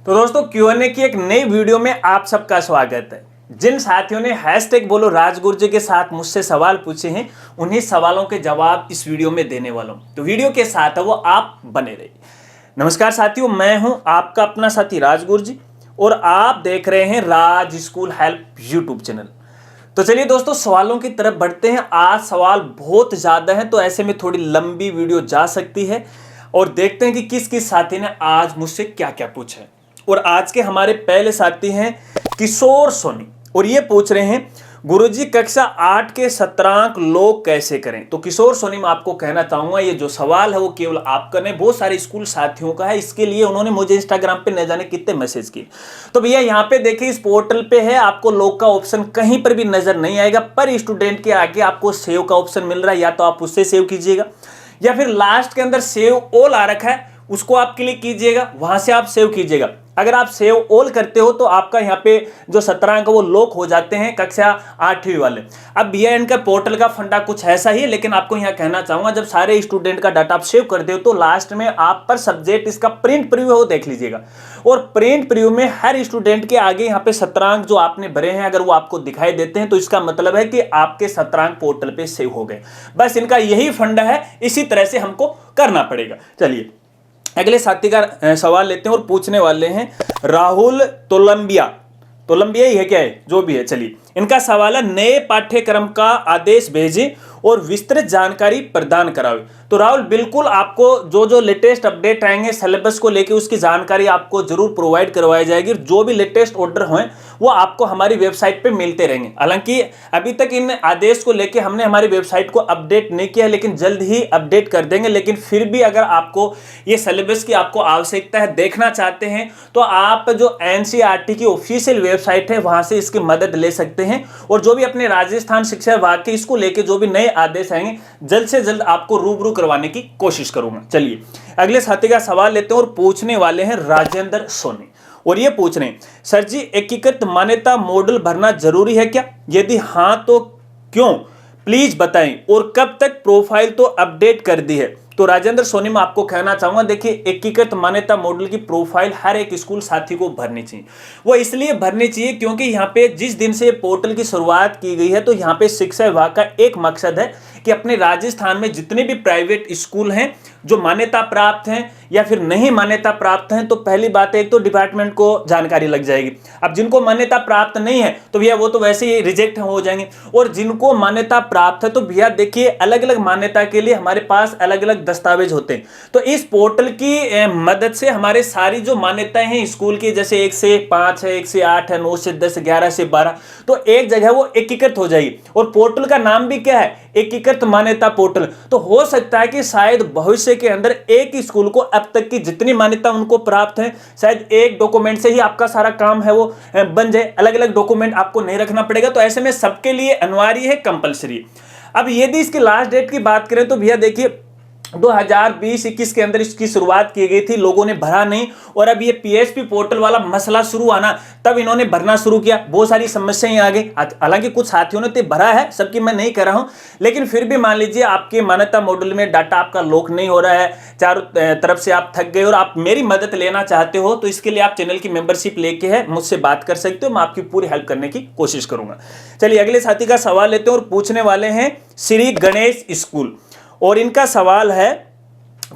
तो दोस्तों Q&A की एक नई वीडियो में आप सबका स्वागत है। जिन साथियों ने हैशटैग बोलो राजगुरु जी के साथ मुझसे सवाल पूछे हैं, उन्हीं सवालों के जवाब इस वीडियो में देने वाला हूं। तो वीडियो के साथ है वो आप बने रहिए। नमस्कार साथियों, मैं हूं आपका अपना साथी राजगुरु जी और आप देख रहे हैं राज स्कूल हेल्प यूट्यूब चैनल। तो चलिए दोस्तों सवालों की तरफ बढ़ते हैं। आज सवाल बहुत ज्यादा है तो ऐसे में थोड़ी लंबी वीडियो जा सकती है और देखते हैं कि किस किस साथी ने आज मुझसे क्या क्या पूछा है। और आज के हमारे पहले साथी हैं किशोर सोनी और ये पूछ रहे हैं गुरुजी कक्षा 8 के शतरंज लोग कैसे करें। तो किशोर सोनी मैं आपको कहना चाहूंगा ये जो सवाल है वो केवल आपका नहीं बहुत सारे स्कूल साथियों का है। इसके लिए उन्होंने मुझे इंस्टाग्राम पे न जाने कितने मैसेज किए। तो भैया यहाँ पे देखिए इस पोर्टल पे है, आपको लोग का ऑप्शन कहीं पर भी नजर नहीं आएगा, पर स्टूडेंट के आगे आपको सेव का ऑप्शन मिल रहा है। या तो आप उससे सेव कीजिएगा या फिर लास्ट के अंदर सेव ऑल आ रखा है उसको आप क्लिक कीजिएगा, वहां से आप सेव कीजिएगा। अगर आप सेव ऑल करते हो तो आपका यहाँ पे जो शतरंज का वो लॉक हो जाते हैं कक्षा 8वीं वाले। अब भैया इनका पोर्टल का फंडा कुछ ऐसा ही है, लेकिन आपको यहाँ कहना चाहूंगा जब सारे स्टूडेंट का डाटा आप सेव करते हो तो लास्ट में आप पर सब्जेक्ट इसका प्रिंट प्रीव्यू है वो देख लीजिएगा। और प्रिंट प्रीव्यू में हर स्टूडेंट के आगे यहाँ पे शतरंज जो आपने भरे हैं अगर वो आपको दिखाई देते हैं तो इसका मतलब है कि आपके शतरंज पोर्टल पे सेव हो गए। बस इनका यही फंडा है, इसी तरह से हमको करना पड़ेगा। चलिए अगले साथी का सवाल लेते हैं और पूछने वाले हैं राहुल तोलंबिया ही है क्या है जो भी है। चलिए इनका सवाल है नए पाठ्यक्रम का आदेश भेजें और विस्तृत जानकारी प्रदान करावे। तो राहुल बिल्कुल आपको जो जो लेटेस्ट अपडेट आएंगे सिलेबस को लेके उसकी जानकारी आपको जरूर प्रोवाइड करवाई जाएगी। जो भी लेटेस्ट ऑर्डर हों वो आपको हमारी वेबसाइट पे मिलते रहेंगे। हालांकि अभी तक इन आदेश को लेके हमने हमारी वेबसाइट को अपडेट नहीं किया, लेकिन जल्द ही अपडेट कर देंगे। लेकिन फिर भी अगर आपको ये सिलेबस की आपको आवश्यकता है, देखना चाहते हैं, तो आप जो NCERT की ऑफिशियल वेबसाइट है वहां से इसकी मदद ले सकते हैं। और जो भी अपने राजस्थान शिक्षा विभाग के इसको लेके जो भी नए आदेश आएंगे जल्द से जल्द आपको रूबरू करवाने की कोशिश करूंगा। चलिए अगले साथी का सवाल लेते हैं और पूछने वाले हैं राजेंद्र सोनी और ये पूछ रहे हैं सर जी एकीकृत मान्यता मॉडल भरना जरूरी है क्या? यदि हां तो क्यों, प्लीज बताएं। और कब तक प्रोफाइल तो अपडेट कर दी है? तो राजेंद्र सोनी मैं आपको कहना चाहूंगा देखिए एकीकृत मान्यता मॉडल की प्रोफाइल हर एक स्कूल साथी को भरनी चाहिए। वो इसलिए भरनी चाहिए क्योंकि यहाँ पे जिस दिन से पोर्टल की शुरुआत की गई है तो यहाँ पे शिक्षा विभाग का एक मकसद है कि अपने राजस्थान में जितने भी प्राइवेट स्कूल हैं जो मान्यता प्राप्त हैं या फिर नहीं मान्यता प्राप्त हैं, तो पहली बात है एक तो डिपार्टमेंट को जानकारी लग जाएगी। अब जिनको मान्यता प्राप्त नहीं है तो भैया वो तो वैसे ही रिजेक्ट हो जाएंगे, और जिनको मान्यता प्राप्त है तो भैया देखिए अलग अलग मान्यता के लिए हमारे पास अलग अलग दस्तावेज होते हैं। तो इस पोर्टल की मदद से हमारे सारी जो मान्यताएं हैं स्कूल की, जैसे 1 से 5 है, 1 से 8 है, 9 से 10, 11 से 12, तो एक जगह वो एकीकृत हो जाएगी। और पोर्टल का नाम भी क्या है? एकीकृत मान्यता पोर्टल। तो हो सकता है कि शायद भविष्य के अंदर एक ही स्कूल को अब तक की जितनी मान्यता उनको प्राप्त है शायद एक डॉक्यूमेंट से ही आपका सारा काम है वो बन जाए, अलग अलग डॉक्यूमेंट आपको नहीं रखना पड़ेगा। तो ऐसे में सबके लिए अनिवार्य है, कंपलसरी। अब यदि इसकी लास्ट डेट की बात करें तो भैया देखिए 2020-21 के अंदर इसकी शुरुआत की गई थी, लोगों ने भरा नहीं, और अब ये PSP पोर्टल वाला मसला शुरू आना तब इन्होंने भरना शुरू किया। बहुत सारी समस्याएं आ गई। हालांकि कुछ साथियों ने तो भरा है, सबकी मैं नहीं कर रहा हूं, लेकिन फिर भी मान लीजिए आपके मान्यता मॉडल में डाटा आपका लॉक नहीं हो रहा है, चारों तरफ से आप थक गए और आप मेरी मदद लेना चाहते हो, तो इसके लिए आप चैनल की मेंबरशिप लेके है मुझसे बात कर सकते हो, मैं आपकी पूरी हेल्प करने की कोशिश करूंगा। चलिए अगले साथी का सवाल लेते हैं और पूछने वाले हैं श्री गणेश स्कूल और इनका सवाल है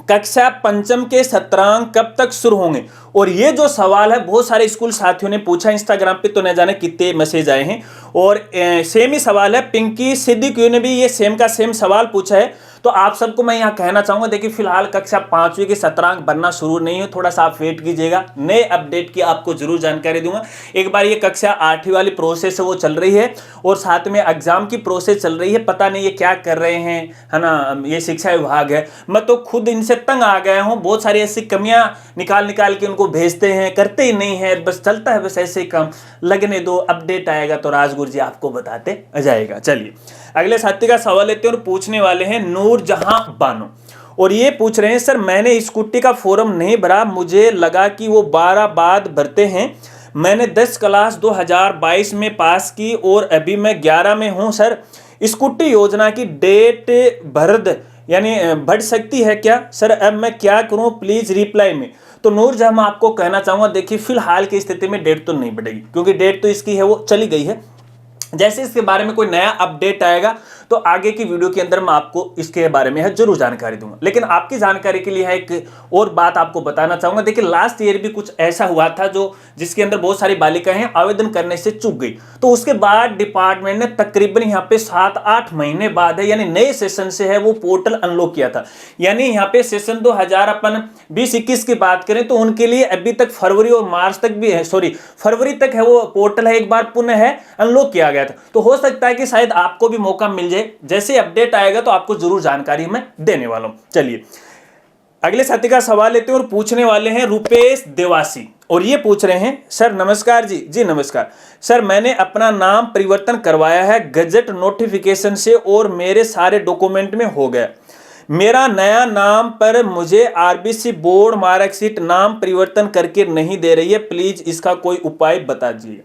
कक्षा 5 के शतरंज कब तक शुरू होंगे? और ये जो सवाल है बहुत सारे स्कूल साथियों ने पूछा इंस्टाग्राम पे, तो न जाने कितने मैसेज आए हैं। और सेम ही सवाल है, पिंकी सिद्दीकी ने भी ये सेम का सेम सवाल पूछा है। तो आप सबको मैं यहाँ कहना चाहूंगा देखिए फिलहाल कक्षा 5वीं के शतरंज बनना शुरू नहीं है, थोड़ा सा आप वेट कीजिएगा, नए अपडेट की आपको जरूर जानकारी दूंगा। एक बार ये कक्षा 8वीं वाली प्रोसेस है वो चल रही है और साथ में एग्जाम की प्रोसेस चल रही है। पता नहीं ये क्या कर रहे हैं, है ना, ये शिक्षा विभाग है। मैं तो खुद इनसे तंग आ गया हूँ, बहुत सारी ऐसी कमियां निकाल के उनको भेजते हैं, करते ही नहीं है, बस चलता है बस ऐसे ही काम। लगने दो, अपडेट आएगा तो राजगुरु जी आपको बताते जाएगा। चलिए अगले साथी का सवाल लेते हैं और पूछने वाले हैं नूरजहां बानो और ये पूछ रहे हैं सर मैंने स्कूटी का फॉर्म नहीं भरा, मुझे लगा कि वो 12 बाद भरते हैं। मैंने 10 क्लास 2022 में पास की और अभी मैं 11 में हूँ सर। स्कूटी योजना की डेट बढ़ सकती है क्या सर? अब मैं क्या करूँ, प्लीज रिप्लाई में। तो नूर जहां मैं आपको कहना चाहूंगा, देखिए फिलहाल की स्थिति में डेट तो नहीं बढ़ेगी, क्योंकि डेट तो इसकी है वो चली गई है। जैसे इसके बारे में कोई नया अपडेट आएगा तो आगे की वीडियो के अंदर मैं आपको इसके बारे में है जरूर जानकारी दूंगा। लेकिन आपकी जानकारी के लिए है एक और बात आपको बताना चाहूंगा। देखिए लास्ट ईयर भी कुछ ऐसा हुआ था जो जिसके अंदर बहुत सारी बालिकाएं आवेदन करने से चूक गई, तो उसके बाद डिपार्टमेंट ने तकरीबन यहाँ पे 7-8 महीने बाद है, यानी नए सेशन से है वो पोर्टल अनलॉक किया था। यानी यहाँ पे सेशन 2020-21 की बात करें तो उनके लिए अभी तक फरवरी और मार्च तक भी है, सॉरी फरवरी तक है वो पोर्टल है एक बार पुनः है अनलॉक किया गया था। तो हो सकता है कि शायद आपको भी मौका मिल जाए, जैसे अपडेट आएगा तो आपको जरूर जानकारी मैं देने वाला हूं। चलिए अगले साथी का सवाल लेते हैं और पूछने वाले हैं रुपेश देवासी, और ये पूछ रहे हैं सर नमस्कार जी नमस्कार सर, मैंने अपना नाम परिवर्तन करवाया है गजट नोटिफिकेशन से और मेरे सारे डॉक्यूमेंट में हो गया। मेरा नया नाम पर मुझे आरबीसी बोर्ड मार्कशीट नाम परिवर्तन करके नहीं दे रही है, प्लीज इसका कोई उपाय बता दीजिए।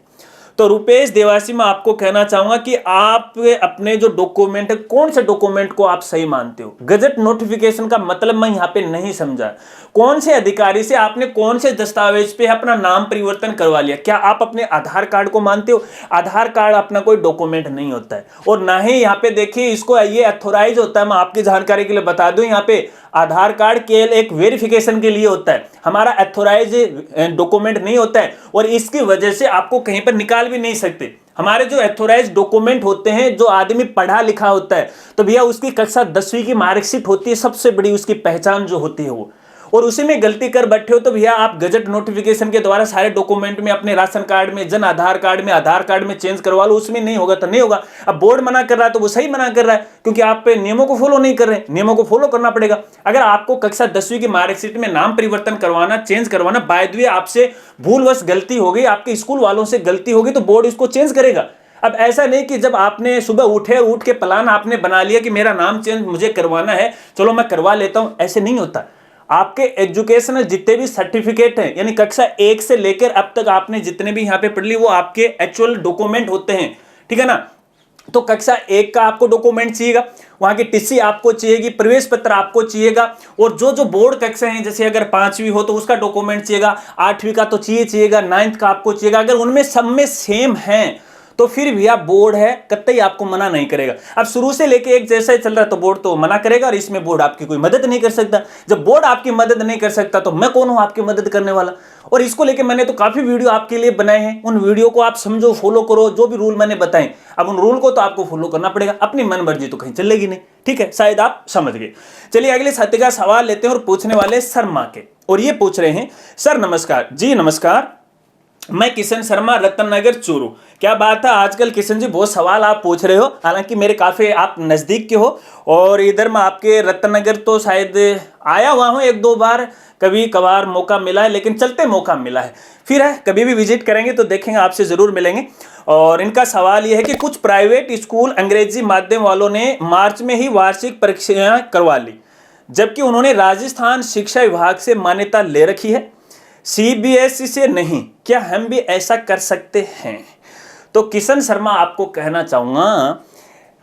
तो रुपेश देवासी मैं आपको कहना चाहूंगा कि आप अपने जो डॉक्यूमेंट है, कौन से डॉक्यूमेंट को आप सही मानते हो? गजट नोटिफिकेशन का मतलब मैं यहां पे नहीं समझा। कौन से अधिकारी से आपने कौन से दस्तावेज पे अपना नाम परिवर्तन करवा लिया? क्या आप अपने आधार कार्ड को मानते हो? आधार कार्ड अपना कोई डॉक्यूमेंट नहीं होता है, और ना ही यहाँ पे देखिए इसको ये अथोराइज होता है। मैं आपकी जानकारी के लिए बता दूं, यहाँ पे आधार कार्ड केवल एक वेरिफिकेशन के लिए होता है, हमारा अथोराइज डॉक्यूमेंट नहीं होता है, और इसकी वजह से आपको कहीं पर निकाल भी नहीं सकते। हमारे जो अथोराइज डॉक्यूमेंट होते हैं, जो आदमी पढ़ा लिखा होता है तो भैया उसकी कक्षा 10वीं की मार्कशीट होती है, सबसे बड़ी उसकी पहचान जो होती है वो, और उसी में गलती कर बैठे हो तो भैया आप गजट नोटिफिकेशन के द्वारा सारे डॉक्यूमेंट में, अपने राशन कार्ड में, जन आधार कार्ड में, आधार कार्ड में चेंज करवा लो, उसमें नहीं होगा तो नहीं होगा। अब बोर्ड मना कर रहा है तो वो सही मना कर रहा है, क्योंकि आप नियमों को फॉलो नहीं कर रहे हैं, नियमों को फॉलो करना पड़ेगा। अगर आपको कक्षा 10वीं की मार्कशीट में नाम परिवर्तन करवाना, चेंज करवाना, बाय द वे आपसे भूलवश गलती हो गई, आपके स्कूल वालों से गलती होगी, तो बोर्ड इसको चेंज करेगा। अब ऐसा नहीं कि जब आपने सुबह उठे और उठ के प्लान आपने बना लिया कि मेरा नाम चेंज मुझे करवाना है, चलो मैं करवा लेता हूं, ऐसे नहीं होता। आपके एजुकेशनल जितने भी सर्टिफिकेट हैं, यानी कक्षा 1 से लेकर अब तक आपने जितने भी यहाँ पे पढ़ ली, वो आपके एक्चुअल डॉक्यूमेंट होते हैं, ठीक है ना। तो कक्षा 1 का आपको डॉक्यूमेंट चाहिएगा, वहां की टीसी आपको चाहिएगी, प्रवेश पत्र आपको चाहिएगा, और जो जो बोर्ड कक्षा हैं, जैसे अगर 5वीं हो तो उसका डॉक्यूमेंट चाहिएगा, 8वीं का तो चाहिएगा, 9th का आपको चाहिएगा। अगर उनमें सब में सेम है तो फिर भैया बोर्ड है कतई आपको मना नहीं करेगा। अब शुरू से लेके एक जैसा ही चल रहा है तो बोर्ड तो मना करेगा, और इसमें बोर्ड आपकी कोई मदद नहीं कर सकता। जब बोर्ड आपकी मदद नहीं कर सकता तो मैं कौन हूं आपकी मदद करने वाला? और इसको लेके मैंने तो काफी वीडियो आपके लिए बनाए हैं, उन वीडियो को आप समझो, फॉलो करो, जो भी रूल मैंने बताए। अब उन रूल को तो आपको फॉलो करना पड़ेगा, अपनी मन मर्जी तो कहीं चलेगी नहीं, ठीक है, शायद आप समझ गए। चलिए अगले साथी का सवाल लेते हैं और पूछने वाले शर्मा के, और ये पूछ रहे हैं सर नमस्कार जी नमस्कार, मैं किशन शर्मा रत्ननगर चूरू। क्या बात है, आजकल किशन जी बहुत सवाल आप पूछ रहे हो, हालांकि मेरे काफ़ी आप नज़दीक के हो, और इधर मैं आपके रत्ननगर तो शायद आया हुआ हूँ 1-2 बार, कभी कभार मौका मिला है, लेकिन चलते मौका मिला है। फिर है कभी भी विजिट करेंगे तो देखेंगे, आपसे ज़रूर मिलेंगे। और इनका सवाल यह है कि कुछ प्राइवेट स्कूल अंग्रेजी माध्यम वालों ने मार्च में ही वार्षिक परीक्षाएँ करवा ली, जबकि उन्होंने राजस्थान शिक्षा विभाग से मान्यता ले रखी है, सीबीएसई से नहीं। क्या हम भी ऐसा कर सकते हैं? तो किशन शर्मा आपको कहना चाहूंगा,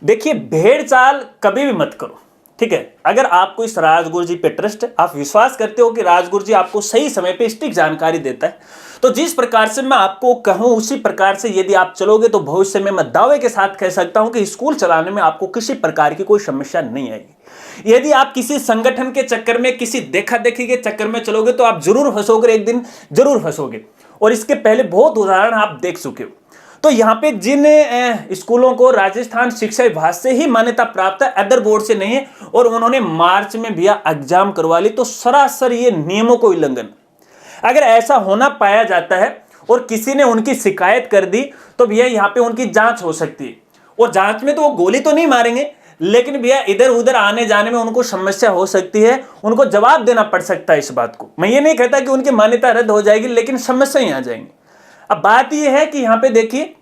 देखिए भेड़ चाल कभी भी मत करो, ठीक है। अगर आपको इस राजगुरु जी पे ट्रस्ट है, आप विश्वास करते हो कि राजगुरु जी आपको सही समय पे सटीक जानकारी देता है, तो जिस प्रकार से मैं आपको कहूं उसी प्रकार से यदि आप चलोगे तो भविष्य में मैं दावे के साथ कह सकता हूं कि स्कूल चलाने में आपको किसी प्रकार की कोई समस्या नहीं आएगी। यदि आप किसी संगठन के चक्कर में, किसी देखा देखी के चक्कर में चलोगे तो आप जरूर फंसोगे, एक दिन जरूर फंसोगे, और इसके पहले बहुत उदाहरण आप देख चुके हो। तो यहाँ पे जिन स्कूलों को राजस्थान शिक्षा विभाग से ही मान्यता प्राप्त है, अदर बोर्ड से नहीं है, और उन्होंने मार्च में भैया एग्जाम करवा ली, तो सरासर ये नियमों को उल्लंघन। अगर ऐसा होना पाया जाता है और किसी ने उनकी शिकायत कर दी तो भैया यहाँ पे उनकी जांच हो सकती है, और जांच में तो वो गोली तो नहीं मारेंगे, लेकिन भैया इधर उधर आने जाने में उनको समस्या हो सकती है, उनको जवाब देना पड़ सकता है इस बात को। मैं ये नहीं कहता कि उनकी मान्यता रद्द हो जाएगी, लेकिन समस्याएं आ जाएंगी। अब बात यह है कि यहाँ पे देखिए,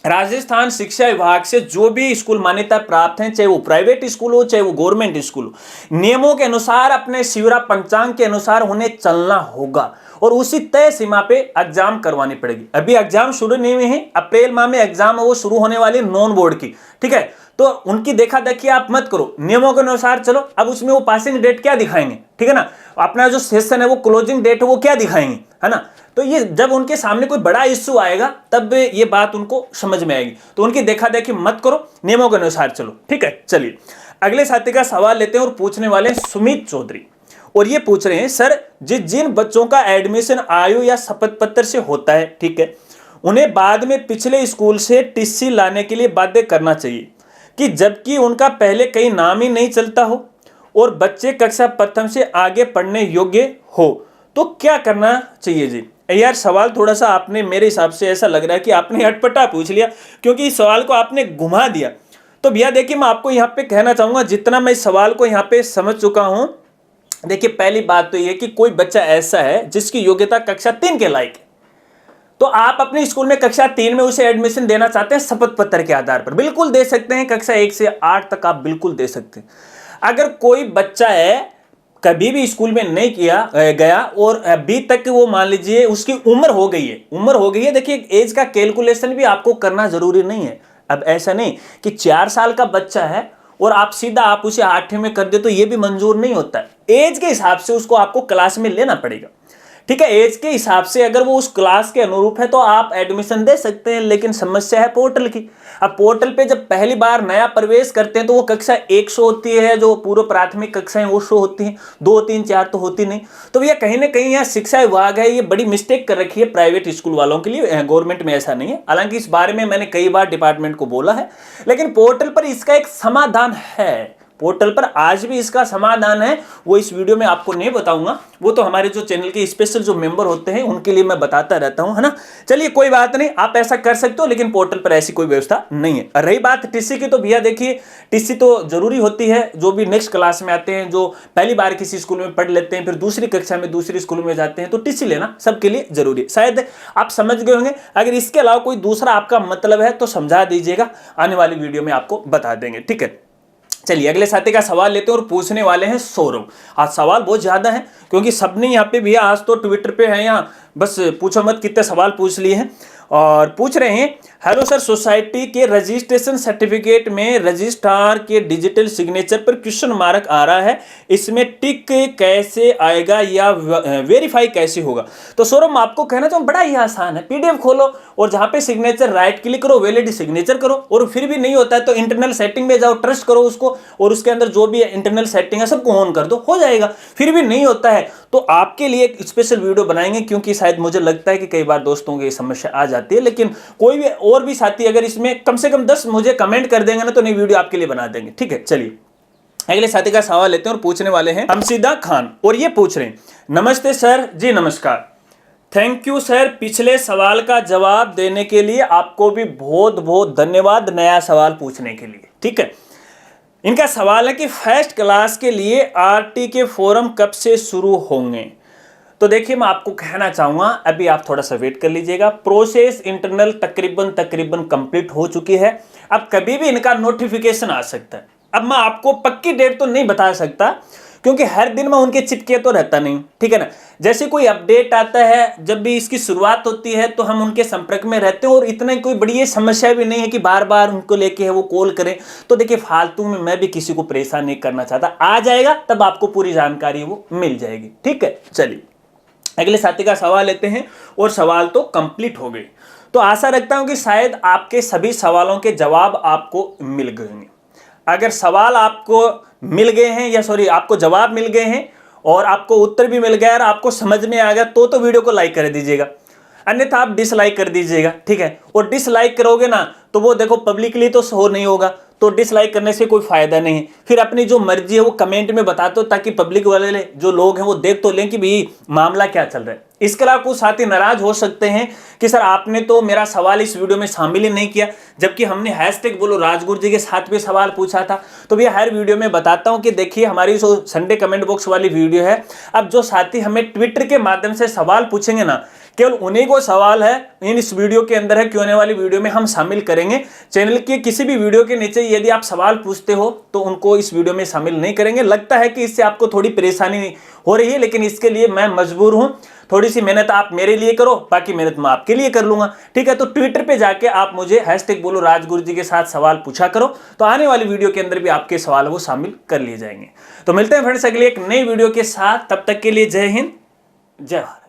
राजस्थान शिक्षा विभाग से जो भी स्कूल मान्यता प्राप्त हैं, चाहे वो प्राइवेट स्कूल हो चाहे वो गवर्नमेंट स्कूल हो, नियमों के अनुसार, अपने शिवरा पंचांग के अनुसार उन्हें चलना होगा, और उसी तय सीमा पे एग्जाम करवानी पड़ेगी। अभी एग्जाम शुरू नहीं हुए हैं, अप्रैल माह में एग्जाम वो शुरू होने वाली नॉन बोर्ड की, ठीक है। तो उनकी देखा देखी आप मत करो, नियमों के अनुसार चलो। अब उसमें वो पासिंग डेट क्या दिखाएंगे, ठीक है ना, अपना जो सेशन है वो क्लोजिंग डेट है वो क्या दिखाएंगे, है ना। तो ये जब उनके सामने कोई बड़ा इश्यू आएगा तब ये बात उनको समझ में आएगी। तो उनकी देखा देखी मत करो, नियमों के अनुसार चलो, ठीक है। चलिए अगले साथी का सवाल लेते हैं और पूछने वाले हैं सुमित चौधरी, और ये पूछ रहे हैं सर जिन बच्चों का एडमिशन आयु या शपथ पत्र से होता है, ठीक है, उन्हें बाद में पिछले स्कूल से टीसी लाने के लिए बाध्य करना चाहिए कि जबकि उनका पहले कहीं नाम ही नहीं चलता हो और बच्चे कक्षा प्रथम से आगे पढ़ने योग्य हो, तो क्या करना चाहिए जी। यार सवाल थोड़ा सा आपने, मेरे हिसाब से ऐसा लग रहा है कि आपने अटपटा पूछ लिया, क्योंकि इस सवाल को आपने घुमा दिया। तो भैया देखिए मैं आपको यहाँ पे कहना चाहूँगा, जितना मैं इस सवाल को यहाँ पे समझ चुका हूँ, देखिए पहली बात तो ये कि कोई बच्चा ऐसा है जिसकी योग्यता कक्षा 3 के लायक है, तो आप अपने स्कूल में कक्षा 3 में उसे एडमिशन देना चाहते हैं शपथ पत्र के आधार पर, बिल्कुल दे सकते हैं। कक्षा 1 से 8 तक आप बिल्कुल दे सकते हैं। अगर कोई बच्चा है कभी भी स्कूल में नहीं किया गया और अभी तक वो मान लीजिए उसकी उम्र हो गई है, देखिए एज का कैलकुलेशन भी आपको करना जरूरी नहीं है। अब ऐसा नहीं कि 4 साल का बच्चा है और आप सीधा आप उसे 8वीं में कर दे, तो ये भी मंजूर नहीं होता है। एज के हिसाब से उसको आपको क्लास में लेना पड़ेगा, ठीक है। एज के हिसाब से अगर वो उस क्लास के अनुरूप है तो आप एडमिशन दे सकते हैं, लेकिन समस्या है पोर्टल की। अब पोर्टल पे जब पहली बार नया प्रवेश करते हैं तो वो कक्षा 1 शो होती है, जो पूर्व प्राथमिक कक्षाएं वो शो होती हैं, 2, 3, 4 तो होती नहीं। तो भैया कहीं ना कहीं यहाँ शिक्षा विभाग है, ये बड़ी मिस्टेक कर रखी है प्राइवेट स्कूल वालों के लिए, गवर्नमेंट में ऐसा नहीं है। हालांकि इस बारे में मैंने कई बार डिपार्टमेंट को बोला है, लेकिन पोर्टल पर इसका एक समाधान है, पोर्टल पर आज भी इसका समाधान है। वो इस वीडियो में आपको नहीं बताऊंगा, वो तो हमारे जो चैनल के स्पेशल जो मेंबर होते हैं उनके लिए मैं बताता रहता हूं, है ना। चलिए कोई बात नहीं, आप ऐसा कर सकते हो, लेकिन पोर्टल पर ऐसी कोई व्यवस्था नहीं है। रही बात टीसी की, तो भैया देखिए टीसी तो जरूरी होती है। जो भी नेक्स्ट क्लास में आते हैं, जो पहली बार किसी स्कूल में पढ़ लेते हैं, फिर दूसरी कक्षा में दूसरी स्कूल में जाते हैं, तो टीसी लेना सबके लिए जरूरी है। शायद आप समझ गए होंगे। अगर इसके अलावा कोई दूसरा आपका मतलब है तो समझा दीजिएगा, आने वाली वीडियो में आपको बता देंगे, ठीक है। चलिए अगले साथी का सवाल लेते हैं और पूछने वाले हैं सौरभ। आज सवाल बहुत ज्यादा है, क्योंकि सबने यहाँ पे भैया आज तो ट्विटर पे है, यहाँ बस पूछो मत कितने सवाल पूछ लिए हैं। और पूछ रहे हैं, हेलो सर, सोसाइटी के रजिस्ट्रेशन सर्टिफिकेट में रजिस्ट्रार के डिजिटल सिग्नेचर पर क्वेश्चन मार्क आ रहा है, इसमें टिक कैसे आएगा या वेरीफाई कैसे होगा। तो सौरभ मैं आपको कहना चाहूँ बड़ा ही आसान है, पीडीएफ खोलो और जहाँ पे सिग्नेचर राइट क्लिक करो, वैलिड सिग्नेचर करो, और फिर भी नहीं होता है तो इंटरनल सेटिंग में जाओ, ट्रस्ट करो उसको, और उसके अंदर जो भी इंटरनल सेटिंग है सबको ऑन कर दो, हो जाएगा। फिर भी नहीं होता है तो आपके लिए एक स्पेशल वीडियो बनाएंगे, क्योंकि शायद मुझे लगता है कि कई बार दोस्तों की समस्या आ जाती है। लेकिन कोई भी और भी साथी अगर इसमें कम से कम 10 मुझे कमेंट कर देंगे ना, तो नई वीडियो आपके लिए बना देंगे, ठीक है। चलिए अगले साथी का सवाल लेते हैं और पूछने वाले हैं हमसिदा खान, और ये पूछ रहे हैं, नमस्ते सर जी। नमस्कार, थैंक यू सर, पिछले सवाल का जवाब देने के लिए आपको भी बहुत बहुत धन्यवाद नया सवाल पूछने के लिए, ठीक है। इनका सवाल है कि फर्स्ट क्लास के लिए आरटी के फॉर्म कब से शुरू होंगे। तो देखिए मैं आपको कहना चाहूंगा, अभी आप थोड़ा सा वेट कर लीजिएगा। प्रोसेस इंटरनल तकरीबन कंप्लीट हो चुकी है, अब कभी भी इनका नोटिफिकेशन आ सकता है। अब मैं आपको पक्की डेट तो नहीं बता सकता, क्योंकि हर दिन मैं उनके चिपके तो रहता नहीं, ठीक है ना। जैसे कोई अपडेट आता है, जब भी इसकी शुरुआत होती है तो हम उनके संपर्क में रहते हैं, और इतना कोई बड़ी ये समस्या भी नहीं है कि बार बार उनको लेके है वो कॉल करें। तो देखिए फालतू में मैं भी किसी को परेशान नहीं करना चाहता, आ जाएगा तब आपको पूरी जानकारी वो मिल जाएगी, ठीक है। चलिए अगले साथी का सवाल लेते हैं, और सवाल तो कंप्लीट हो गए। तो आशा रखता हूं कि शायद आपके सभी सवालों के जवाब आपको मिल गए होंगे। अगर सवाल आपको मिल गए हैं, या सॉरी आपको जवाब मिल गए हैं और आपको उत्तर भी मिल गया और आपको समझ में आ गया, तो वीडियो को लाइक कर दीजिएगा, अन्यथा आप डिसलाइक कर दीजिएगा, ठीक है। और डिसलाइक करोगे ना तो वो देखो पब्लिकली तो शो नहीं होगा, तो डिसलाइक करने से कोई फायदा नहीं है। फिर अपनी जो मर्जी है वो कमेंट में बता दो, ताकि पब्लिक वाले जो लोग हैं वो देख तो लें कि भाई मामला क्या चल रहा है। इसके अलावा कुछ साथी नाराज हो सकते हैं कि सर आपने तो मेरा सवाल इस वीडियो में शामिल ही नहीं किया, जबकि हमने हैशटैग बोलो राजगुरु जी के साथ भी सवाल पूछा था। तो भैया हर वीडियो में बताता हूं कि देखिए हमारी जो संडे कमेंट बॉक्स वाली वीडियो है, अब जो साथी हमें ट्विटर के माध्यम से सवाल पूछेंगे ना, केवल उन्हीं को सवाल है इन इस वीडियो के अंदर है, Q&A वाली वीडियो में हम शामिल करेंगे। चैनल के किसी भी वीडियो के नीचे यदि आप सवाल पूछते हो तो उनको इस वीडियो में शामिल नहीं करेंगे। लगता है कि इससे आपको थोड़ी परेशानी हो रही है, लेकिन इसके लिए मैं मजबूर हूं। थोड़ी सी मेहनत आप मेरे लिए करो, बाकी मेहनत मैं आपके लिए कर लूंगा। ठीक है, तो ट्विटर पे जाके आप मुझे #बोलो राजगुरु जी के साथ सवाल पूछा करो, तो आने वाली वीडियो के अंदर भी आपके सवाल वो शामिल कर लिए जाएंगे। तो मिलते हैं फ्रेंड्स अगले एक नई वीडियो के साथ, तब तक के लिए जय हिंद, जय भारत।